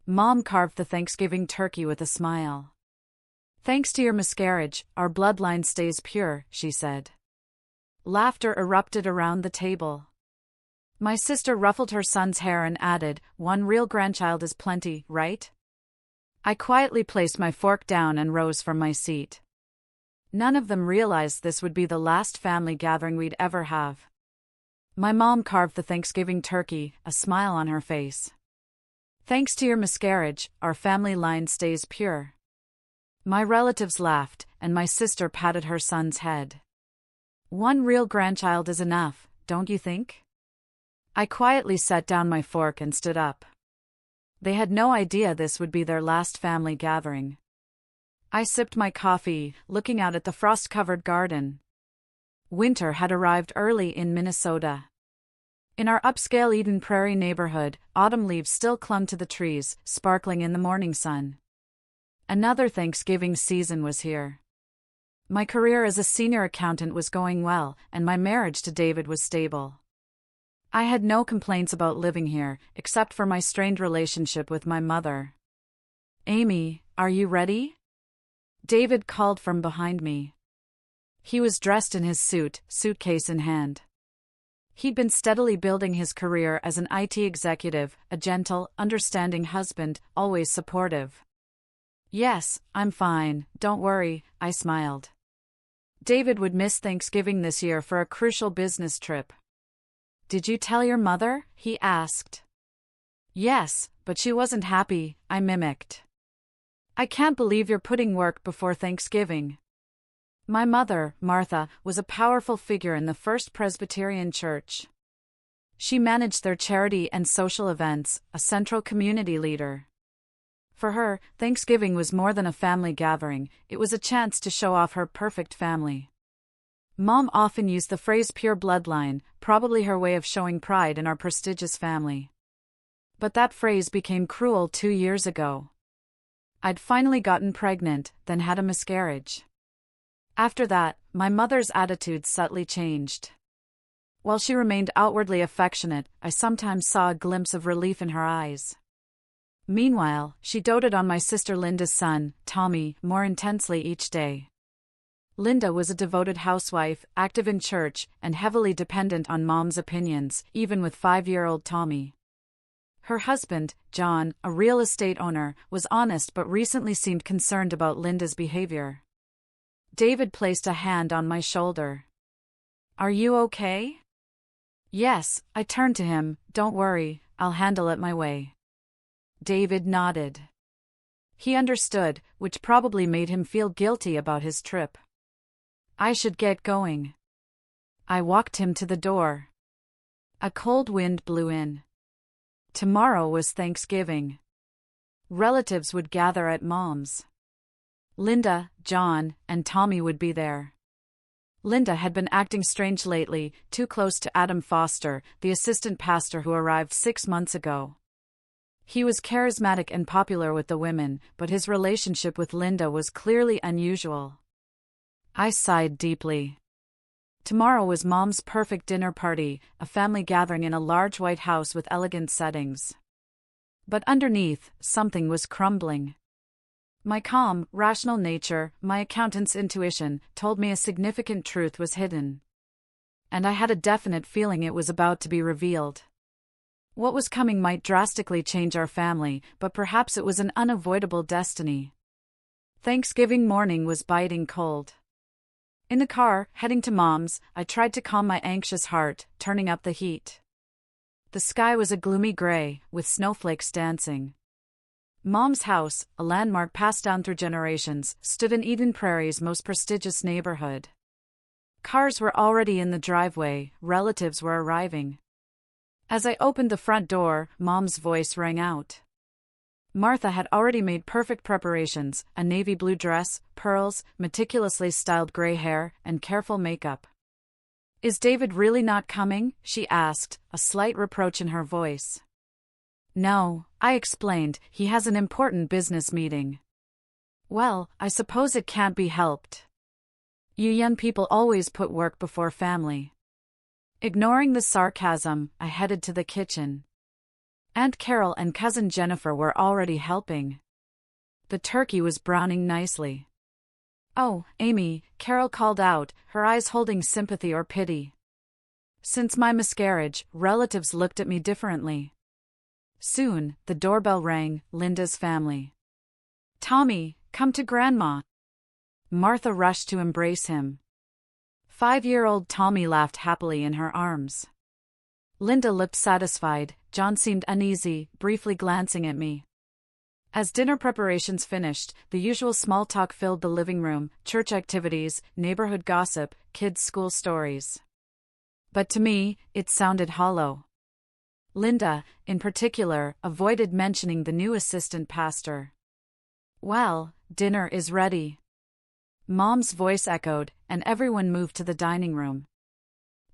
Mom carved the Thanksgiving turkey with a smile. "Thanks to your miscarriage, our bloodline stays pure," she said. Laughter erupted around the table. My sister ruffled her son's hair and added, "One real grandchild is plenty, right?" I quietly placed my fork down and rose from my seat. None of them realized this would be the last family gathering we'd ever have. My mom carved the Thanksgiving turkey, a smile on her face. "Thanks to your miscarriage, our family line stays pure." My relatives laughed, and my sister patted her son's head. "One real grandchild is enough, don't you think?" I quietly set down my fork and stood up. They had no idea this would be their last family gathering. I sipped my coffee, looking out at the frost-covered garden. Winter had arrived early in Minnesota. In our upscale Eden Prairie neighborhood, autumn leaves still clung to the trees, sparkling in the morning sun. Another Thanksgiving season was here. My career as a senior accountant was going well, and my marriage to David was stable. I had no complaints about living here, except for my strained relationship with my mother. "Amy, are you ready?" David called from behind me. He was dressed in his suit, suitcase in hand. He'd been steadily building his career as an IT executive, a gentle, understanding husband, always supportive. "Yes, I'm fine, don't worry," I smiled. David would miss Thanksgiving this year for a crucial business trip. "Did you tell your mother?" he asked. "Yes, but she wasn't happy," I mimicked. "I can't believe you're putting work before Thanksgiving." My mother, Martha, was a powerful figure in the First Presbyterian Church. She managed their charity and social events, a central community leader. For her, Thanksgiving was more than a family gathering, it was a chance to show off her perfect family. Mom often used the phrase pure bloodline, probably her way of showing pride in our prestigious family. But that phrase became cruel 2 years ago. I'd finally gotten pregnant, then had a miscarriage. After that, my mother's attitude subtly changed. While she remained outwardly affectionate, I sometimes saw a glimpse of relief in her eyes. Meanwhile, she doted on my sister Linda's son, Tommy, more intensely each day. Linda was a devoted housewife, active in church, and heavily dependent on Mom's opinions, even with 5-year-old Tommy. Her husband, John, a real estate owner, was honest but recently seemed concerned about Linda's behavior. David placed a hand on my shoulder. "Are you okay?" "Yes," I turned to him, "don't worry, I'll handle it my way." David nodded. He understood, which probably made him feel guilty about his trip. I should get going. I walked him to the door. A cold wind blew in. Tomorrow was Thanksgiving. Relatives would gather at Mom's. Linda, John, and Tommy would be there. Linda had been acting strange lately, too close to Adam Foster, the assistant pastor who arrived 6 months ago. He was charismatic and popular with the women, but his relationship with Linda was clearly unusual. I sighed deeply. Tomorrow was Mom's perfect dinner party, a family gathering in a large white house with elegant settings. But underneath, something was crumbling. My calm, rational nature, my accountant's intuition, told me a significant truth was hidden. And I had a definite feeling it was about to be revealed. What was coming might drastically change our family, but perhaps it was an unavoidable destiny. Thanksgiving morning was biting cold. In the car, heading to Mom's, I tried to calm my anxious heart, turning up the heat. The sky was a gloomy gray, with snowflakes dancing. Mom's house, a landmark passed down through generations, stood in Eden Prairie's most prestigious neighborhood. Cars were already in the driveway, relatives were arriving. As I opened the front door, Mom's voice rang out. Martha had already made perfect preparations, a navy blue dress, pearls, meticulously styled gray hair, and careful makeup. "Is David really not coming?" she asked, a slight reproach in her voice. "No," I explained, "he has an important business meeting." "Well, I suppose it can't be helped. You young people always put work before family." Ignoring the sarcasm, I headed to the kitchen. Aunt Carol and cousin Jennifer were already helping. The turkey was browning nicely. "Oh, Amy," Carol called out, her eyes holding sympathy or pity. Since my miscarriage, relatives looked at me differently. Soon, the doorbell rang, Linda's family. "Tommy, come to Grandma." Martha rushed to embrace him. 5-year-old Tommy laughed happily in her arms. Linda looked satisfied, John seemed uneasy, briefly glancing at me. As dinner preparations finished, the usual small talk filled the living room, church activities, neighborhood gossip, kids' school stories. But to me, it sounded hollow. Linda, in particular, avoided mentioning the new assistant pastor. "Well, dinner is ready." Mom's voice echoed, and everyone moved to the dining room.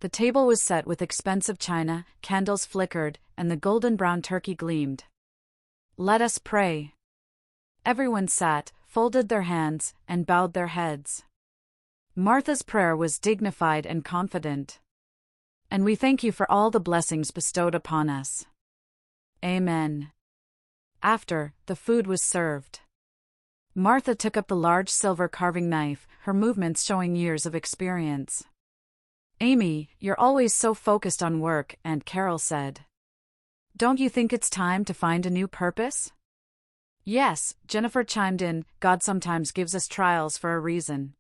The table was set with expensive china, candles flickered, and the golden brown turkey gleamed. "Let us pray." Everyone sat, folded their hands, and bowed their heads. Martha's prayer was dignified and confident. "And we thank you for all the blessings bestowed upon us. Amen." After, the food was served. Martha took up the large silver carving knife, her movements showing years of experience. "Amy, you're always so focused on work," Aunt Carol said. "Don't you think it's time to find a new purpose?" "Yes," Jennifer chimed in, "God sometimes gives us trials for a reason."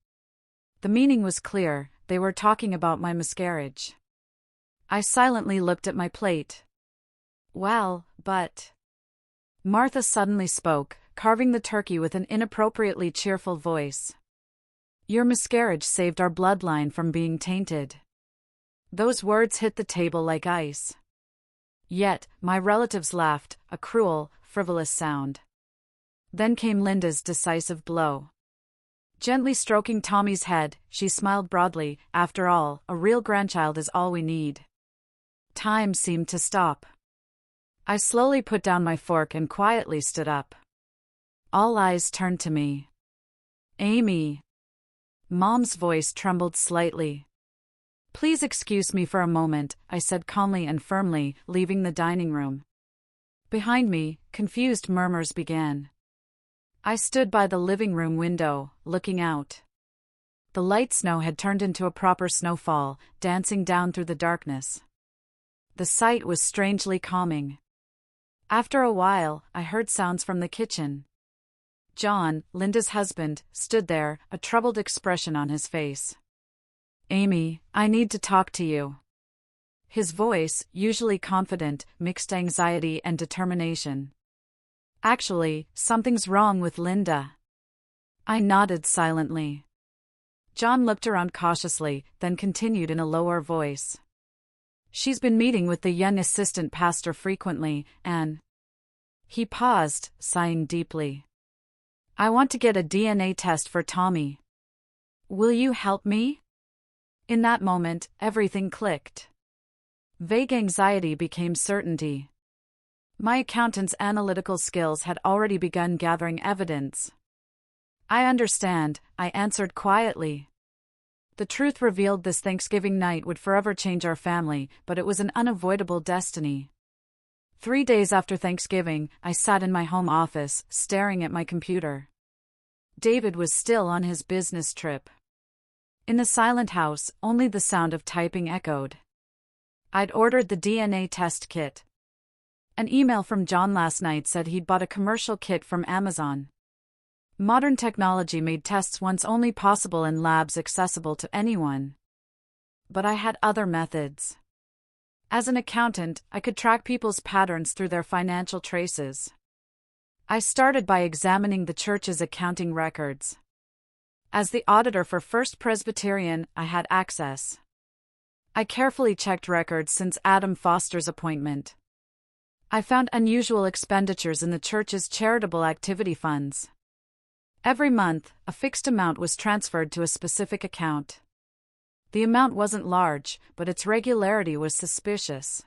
The meaning was clear, they were talking about my miscarriage. I silently looked at my plate. "Well, but..." Martha suddenly spoke, carving the turkey with an inappropriately cheerful voice. "Your miscarriage saved our bloodline from being tainted." Those words hit the table like ice. Yet, my relatives laughed, a cruel, frivolous sound. Then came Linda's decisive blow. Gently stroking Tommy's head, she smiled broadly. "After all, a real grandchild is all we need." Time seemed to stop. I slowly put down my fork and quietly stood up. All eyes turned to me. "Amy." Mom's voice trembled slightly. "Please excuse me for a moment," I said calmly and firmly, leaving the dining room. Behind me, confused murmurs began. I stood by the living room window, looking out. The light snow had turned into a proper snowfall, dancing down through the darkness. The sight was strangely calming. After a while, I heard sounds from the kitchen. John, Linda's husband, stood there, a troubled expression on his face. "Amy, I need to talk to you." His voice, usually confident, mixed anxiety and determination. "Actually, something's wrong with Linda." I nodded silently. John looked around cautiously, then continued in a lower voice. "She's been meeting with the young assistant pastor frequently, and..." He paused, sighing deeply. "I want to get a DNA test for Tommy. Will you help me?" In that moment, everything clicked. Vague anxiety became certainty. My accountant's analytical skills had already begun gathering evidence. "I understand," I answered quietly. The truth revealed this Thanksgiving night would forever change our family, but it was an unavoidable destiny. 3 days after Thanksgiving, I sat in my home office, staring at my computer. David was still on his business trip. In the silent house, only the sound of typing echoed. I'd ordered the DNA test kit. An email from John last night said he'd bought a commercial kit from Amazon. Modern technology made tests once only possible in labs accessible to anyone. But I had other methods. As an accountant, I could track people's patterns through their financial traces. I started by examining the church's accounting records. As the auditor for First Presbyterian, I had access. I carefully checked records since Adam Foster's appointment. I found unusual expenditures in the church's charitable activity funds. Every month, a fixed amount was transferred to a specific account. The amount wasn't large, but its regularity was suspicious.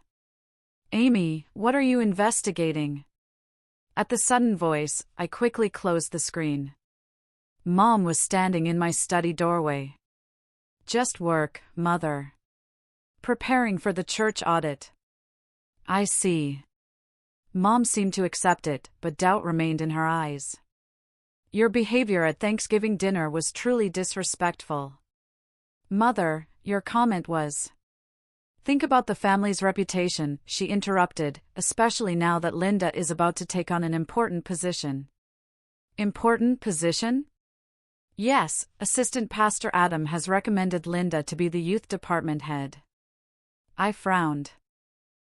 "Amy, what are you investigating?" At the sudden voice, I quickly closed the screen. Mom was standing in my study doorway. "Just work, Mother. Preparing for the church audit." "I see." Mom seemed to accept it, but doubt remained in her eyes. Your behavior at Thanksgiving dinner was truly disrespectful. Mother, your comment was. Think about the family's reputation, she interrupted, especially now that Linda is about to take on an important position. Important position? Yes, Assistant Pastor Adam has recommended Linda to be the youth department head. I frowned.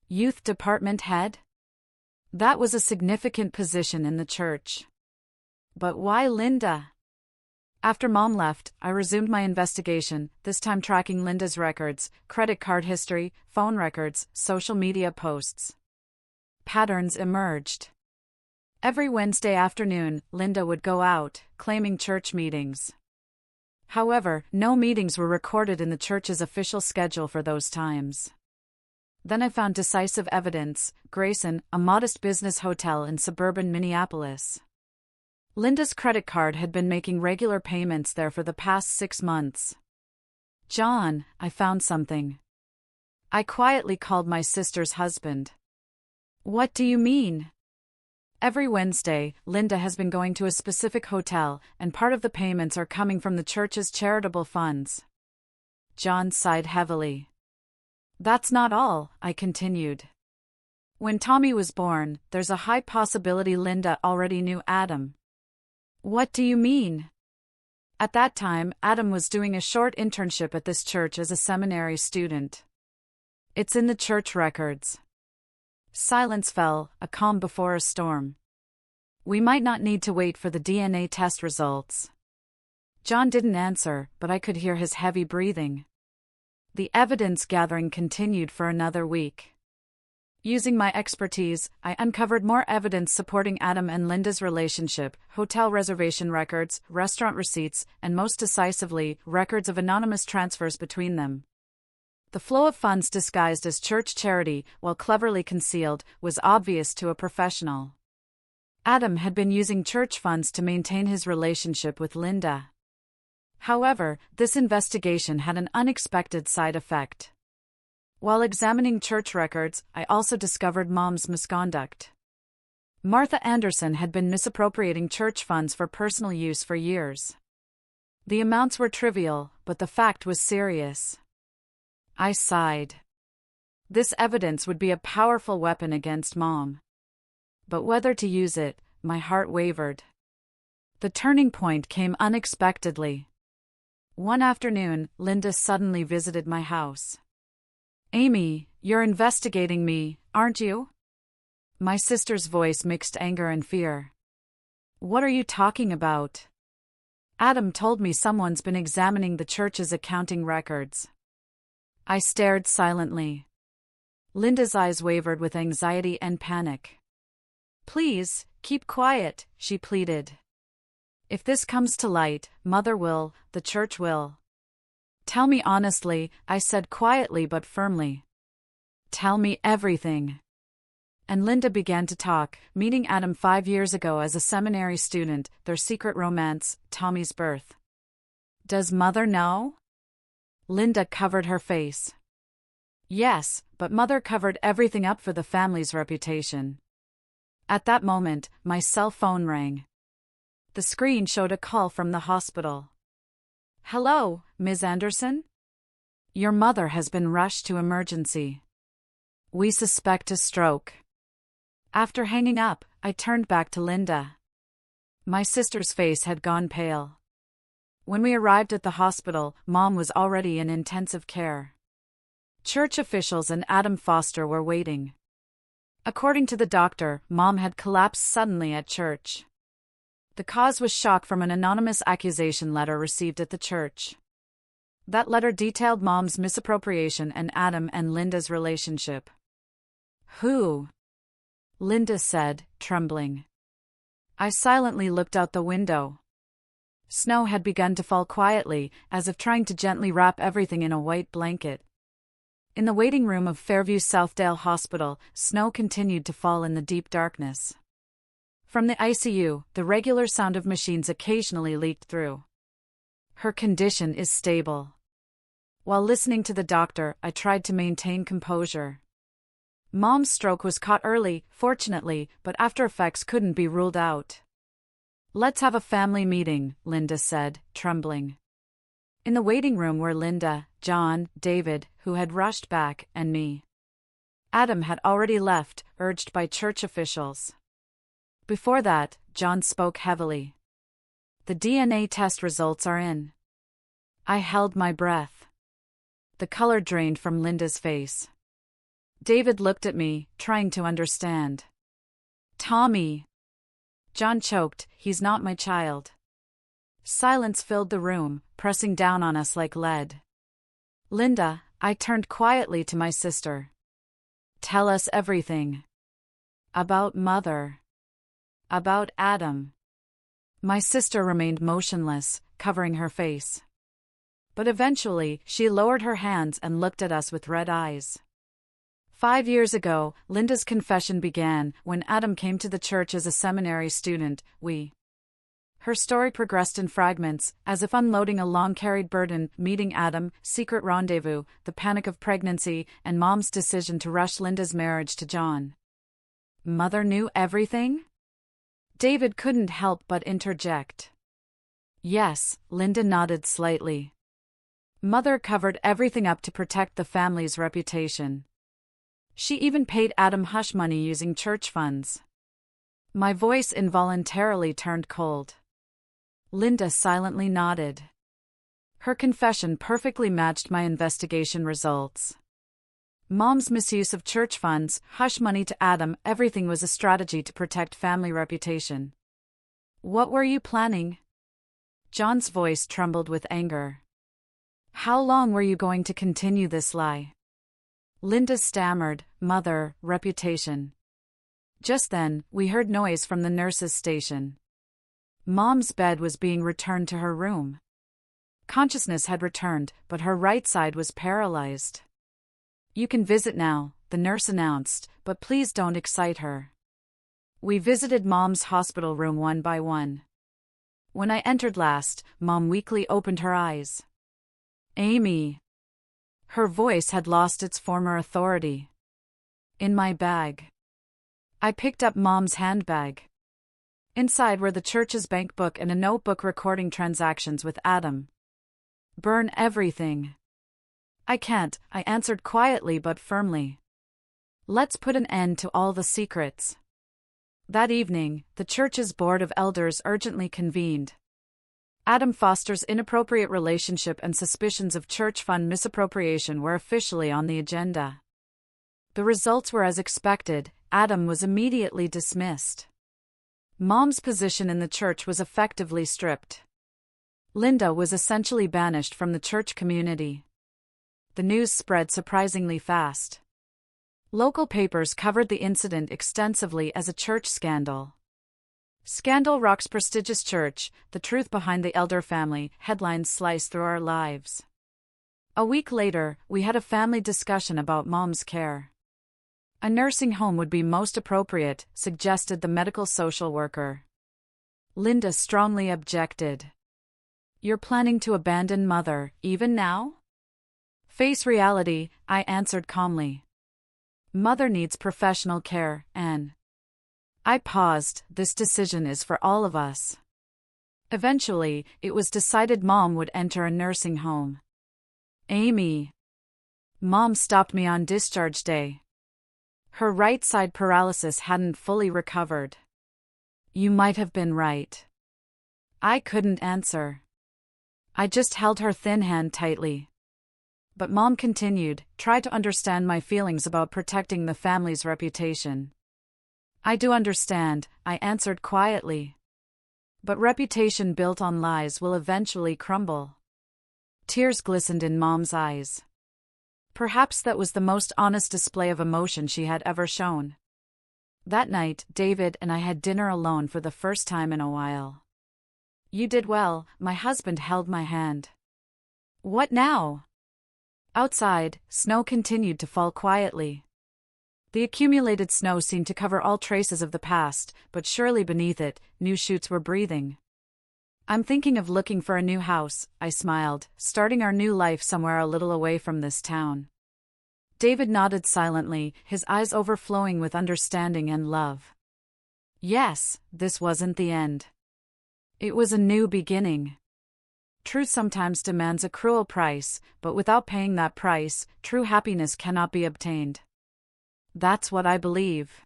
Youth department head? That was a significant position in the church. But why Linda? After Mom left, I resumed my investigation, this time tracking Linda's records, credit card history, phone records, social media posts. Patterns emerged. Every Wednesday afternoon, Linda would go out, claiming church meetings. However, no meetings were recorded in the church's official schedule for those times. Then I found decisive evidence: Grayson, a modest business hotel in suburban Minneapolis. Linda's credit card had been making regular payments there for the past 6 months. John, I found something. I quietly called my sister's husband. What do you mean? Every Wednesday, Linda has been going to a specific hotel, and part of the payments are coming from the church's charitable funds. John sighed heavily. That's not all, I continued. When Tommy was born, there's a high possibility Linda already knew Adam. What do you mean? At that time, Adam was doing a short internship at this church as a seminary student. It's in the church records. Silence fell, a calm before a storm. We might not need to wait for the DNA test results. John didn't answer, but I could hear his heavy breathing. The evidence gathering continued for another week. Using my expertise, I uncovered more evidence supporting Adam and Linda's relationship: hotel reservation records, restaurant receipts, and most decisively, records of anonymous transfers between them. The flow of funds disguised as church charity, while cleverly concealed, was obvious to a professional. Adam had been using church funds to maintain his relationship with Linda. However, this investigation had an unexpected side effect. While examining church records, I also discovered Mom's misconduct. Martha Anderson had been misappropriating church funds for personal use for years. The amounts were trivial, but the fact was serious. I sighed. This evidence would be a powerful weapon against Mom. But whether to use it, my heart wavered. The turning point came unexpectedly. One afternoon, Linda suddenly visited my house. Amy, you're investigating me, aren't you? My sister's voice mixed anger and fear. What are you talking about? Adam told me someone's been examining the church's accounting records. I stared silently. Linda's eyes wavered with anxiety and panic. Please, keep quiet, she pleaded. If this comes to light, Mother will, the church will. Tell me honestly, I said quietly but firmly. Tell me everything. And Linda began to talk, meeting Adam 5 years ago as a seminary student, their secret romance, Tommy's birth. Does Mother know? Linda covered her face. Yes, but Mother covered everything up for the family's reputation. At that moment, my cell phone rang. The screen showed a call from the hospital. Hello, Ms. Anderson? Your mother has been rushed to emergency. We suspect a stroke. After hanging up, I turned back to Linda. My sister's face had gone pale. When we arrived at the hospital, Mom was already in intensive care. Church officials and Adam Foster were waiting. According to the doctor, Mom had collapsed suddenly at church. The cause was shock from an anonymous accusation letter received at the church. That letter detailed Mom's misappropriation and Adam and Linda's relationship. Who? Linda said, trembling. I silently looked out the window. Snow had begun to fall quietly, as if trying to gently wrap everything in a white blanket. In the waiting room of Fairview Southdale Hospital, snow continued to fall in the deep darkness. From the ICU, the regular sound of machines occasionally leaked through. Her condition is stable. While listening to the doctor, I tried to maintain composure. Mom's stroke was caught early, fortunately, but after effects couldn't be ruled out. Let's have a family meeting, Linda said, trembling. In the waiting room were Linda, John, David, who had rushed back, and me. Adam had already left, urged by church officials. Before that, John spoke heavily. The DNA test results are in. I held my breath. The color drained from Linda's face. David looked at me, trying to understand. Tommy. John choked, he's not my child. Silence filled the room, pressing down on us like lead. Linda, I turned quietly to my sister. Tell us everything. About Mother. About Adam. My sister remained motionless, covering her face. But eventually, she lowered her hands and looked at us with red eyes. 5 years ago, Linda's confession began when Adam came to the church as a seminary student. Her story progressed in fragments, as if unloading a long-carried burden, meeting Adam, secret rendezvous, the panic of pregnancy, and Mom's decision to rush Linda's marriage to John. Mother knew everything? David couldn't help but interject. Yes, Linda nodded slightly. Mother covered everything up to protect the family's reputation. She even paid Adam hush money using church funds. My voice involuntarily turned cold. Linda silently nodded. Her confession perfectly matched my investigation results. Mom's misuse of church funds, hush money to Adam, everything was a strategy to protect family reputation. What were you planning? John's voice trembled with anger. How long were you going to continue this lie? Linda stammered, Mother, reputation. Just then, we heard noise from the nurse's station. Mom's bed was being returned to her room. Consciousness had returned, but her right side was paralyzed. You can visit now, the nurse announced, but please don't excite her. We visited Mom's hospital room one by one. When I entered last, Mom weakly opened her eyes. Amy. Her voice had lost its former authority. In my bag. I picked up Mom's handbag. Inside were the church's bank book and a notebook recording transactions with Adam. Burn everything. I can't, I answered quietly but firmly. Let's put an end to all the secrets. That evening, the church's board of elders urgently convened. Adam Foster's inappropriate relationship and suspicions of church fund misappropriation were officially on the agenda. The results were as expected. Adam was immediately dismissed. Mom's position in the church was effectively stripped. Linda was essentially banished from the church community. The news spread surprisingly fast. Local papers covered the incident extensively as a church scandal. Scandal rocks prestigious church, the truth behind the elder family, headlines slice through our lives. A week later, we had a family discussion about Mom's care. A nursing home would be most appropriate, suggested the medical social worker. Linda strongly objected. You're planning to abandon Mother, even now? Face reality, I answered calmly. Mother needs professional care, and I paused, this decision is for all of us. Eventually, it was decided Mom would enter a nursing home. Amy. Mom stopped me on discharge day. Her right side paralysis hadn't fully recovered. You might have been right. I couldn't answer. I just held her thin hand tightly. But Mom continued, try to understand my feelings about protecting the family's reputation. I do understand, I answered quietly. But reputation built on lies will eventually crumble. Tears glistened in Mom's eyes. Perhaps that was the most honest display of emotion she had ever shown. That night, David and I had dinner alone for the first time in a while. You did well, my husband held my hand. What now? Outside, snow continued to fall quietly. The accumulated snow seemed to cover all traces of the past, but surely beneath it, new shoots were breathing. I'm thinking of looking for a new house, I smiled, starting our new life somewhere a little away from this town. David nodded silently, his eyes overflowing with understanding and love. Yes, this wasn't the end. It was a new beginning. Truth sometimes demands a cruel price, but without paying that price, true happiness cannot be obtained. That's what I believe.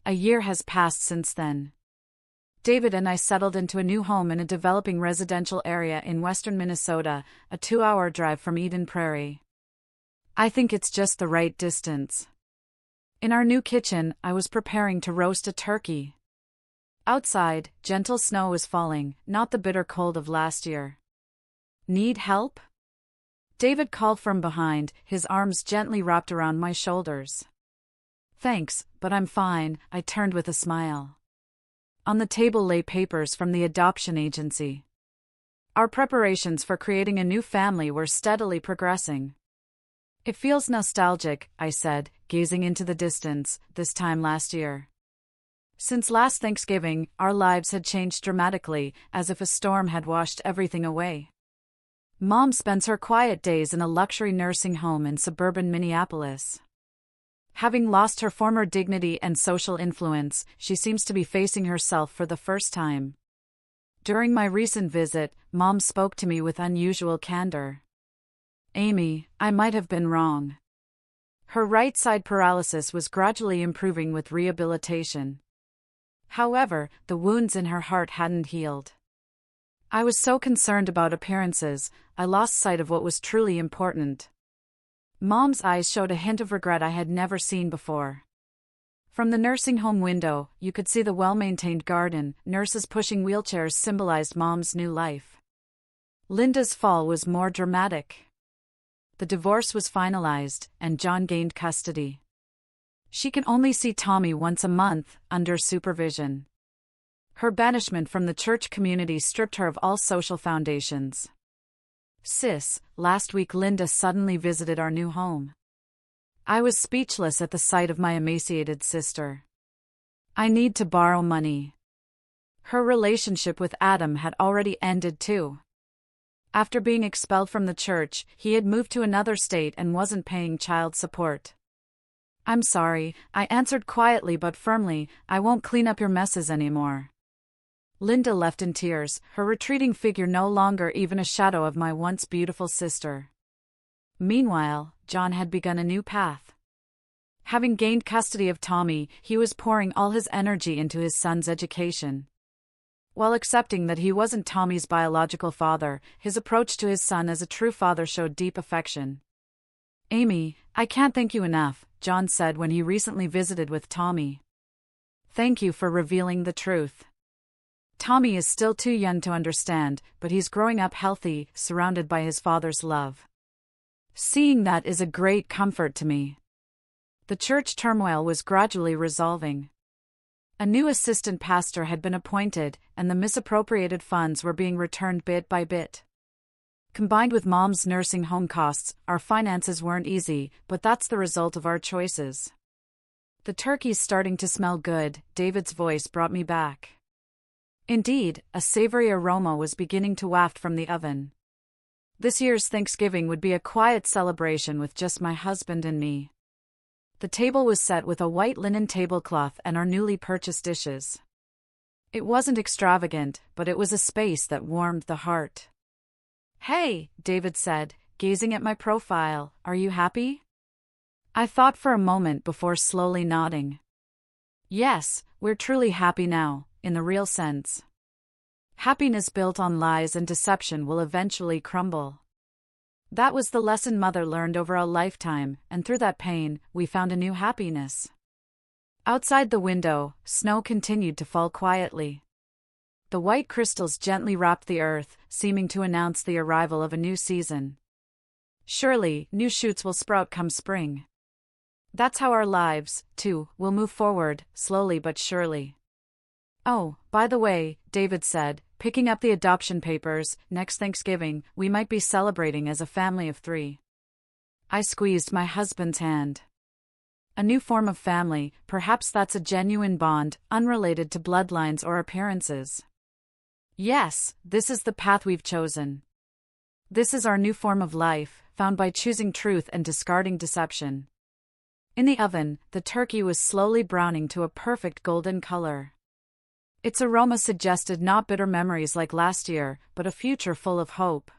A year has passed since then. David and I settled into a new home in a developing residential area in western Minnesota, a 2-hour drive from Eden Prairie. I think it's just the right distance. In our new kitchen, I was preparing to roast a turkey. Outside, gentle snow was falling, not the bitter cold of last year. Need help? David called from behind, his arms gently wrapped around my shoulders. Thanks, but I'm fine, I turned with a smile. On the table lay papers from the adoption agency. Our preparations for creating a new family were steadily progressing. It feels nostalgic, I said, gazing into the distance, this time last year. Since last Thanksgiving, our lives had changed dramatically, as if a storm had washed everything away. Mom spends her quiet days in a luxury nursing home in suburban Minneapolis. Having lost her former dignity and social influence, she seems to be facing herself for the first time. During my recent visit, Mom spoke to me with unusual candor. Amy, I might have been wrong. Her right side paralysis was gradually improving with rehabilitation. However, the wounds in her heart hadn't healed. I was so concerned about appearances, I lost sight of what was truly important. Mom's eyes showed a hint of regret I had never seen before. From the nursing home window, you could see the well-maintained garden. Nurses pushing wheelchairs symbolized Mom's new life. Linda's fall was more dramatic. The divorce was finalized, and John gained custody. She can only see Tommy once a month, under supervision. Her banishment from the church community stripped her of all social foundations. Sis, last week Linda suddenly visited our new home. I was speechless at the sight of my emaciated sister. I need to borrow money. Her relationship with Adam had already ended too. After being expelled from the church, he had moved to another state and wasn't paying child support. I'm sorry, I answered quietly but firmly, I won't clean up your messes anymore. Linda left in tears, her retreating figure no longer even a shadow of my once beautiful sister. Meanwhile, John had begun a new path. Having gained custody of Tommy, he was pouring all his energy into his son's education. While accepting that he wasn't Tommy's biological father, his approach to his son as a true father showed deep affection. Amy, I can't thank you enough, John said when he recently visited with Tommy. Thank you for revealing the truth. Tommy is still too young to understand, but he's growing up healthy, surrounded by his father's love. Seeing that is a great comfort to me. The church turmoil was gradually resolving. A new assistant pastor had been appointed, and the misappropriated funds were being returned bit by bit. Combined with Mom's nursing home costs, our finances weren't easy, but that's the result of our choices. The turkey's starting to smell good, David's voice brought me back. Indeed, a savory aroma was beginning to waft from the oven. This year's Thanksgiving would be a quiet celebration with just my husband and me. The table was set with a white linen tablecloth and our newly purchased dishes. It wasn't extravagant, but it was a space that warmed the heart. Hey, David said, gazing at my profile, are you happy? I thought for a moment before slowly nodding. Yes, we're truly happy now, in the real sense. Happiness built on lies and deception will eventually crumble. That was the lesson Mother learned over a lifetime, and through that pain, we found a new happiness. Outside the window, snow continued to fall quietly. The white crystals gently wrapped the earth, seeming to announce the arrival of a new season. Surely, new shoots will sprout come spring. That's how our lives, too, will move forward, slowly but surely. Oh, by the way, David said, picking up the adoption papers, next Thanksgiving, we might be celebrating as a family of 3. I squeezed my husband's hand. A new form of family, perhaps that's a genuine bond, unrelated to bloodlines or appearances. Yes, this is the path we've chosen. This is our new form of life, found by choosing truth and discarding deception. In the oven, the turkey was slowly browning to a perfect golden color. Its aroma suggested not bitter memories like last year, but a future full of hope.